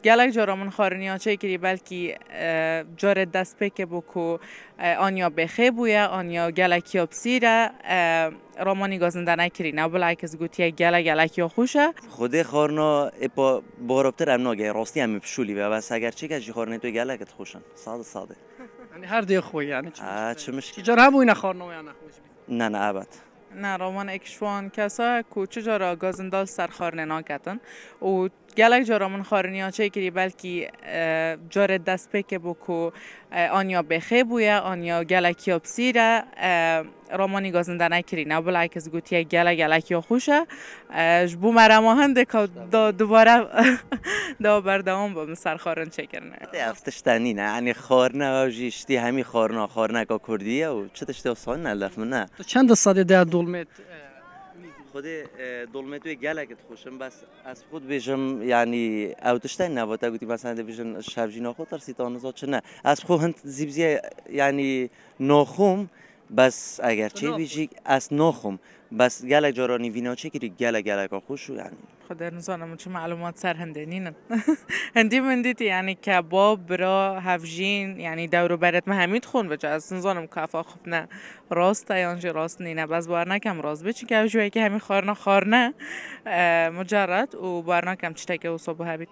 گلک جارامون خارنیا چه کری بلکی جار دست پک بکو آنیا بخه بویا آنیا گلکی بسیره رامانی گازنده نکری نه بلکه گوتیه گلکی خوشه خود خارنا اپا بارابتر ام ناگه راستی هم پشولی و بس اگر چی که خارنه تو گلکت خوشن ساده یعنی هر دی خوی یعنی چه مشکل چجور هم اینا خارنو یا نخوش نه ابد نه رامان اکشوان کسا کوچه جارا گازندال سرخارنه ناکتن و گلک جارامون خارنیا چه کری بلکی جار دست پک بکو آنیا بخه بویا آنیا گلکی بسیره رامانی گازنده نکری نه بلکه گوتیه گلکی خوشه جبو مرما هنده که دوباره دا بردوام با سرخارن چه کرنه افتش تنی نه یعنی خارنه و جیشتی همی خارنه که کردیه و چه تشتی آسان نلف من نه تو چند ساده ده دولمت خود دولمت توی گلکت خوشم بس از خود بیشم یعنی اوتشتن نباته گویی مثلا بیشم شبجی نخود ترسی تانوزا چه نه از خود هند زیبزی یعنی نخوم بس اگر چه بیشی از نخوم بس گلک جارانی وینا چه کری گلک خوشو یعنی خدا نزانم چه معلومات سر هنده نینن هندی من دیتی یعنی کباب برا هفجین یعنی دورو برات ما همید خون بچه از نزانم کافا خوب نه راست یانج راست نینه بس بار نکم راست بچی که جوی که همین خارنه مجرد و بار نکم چی که و صبح هبید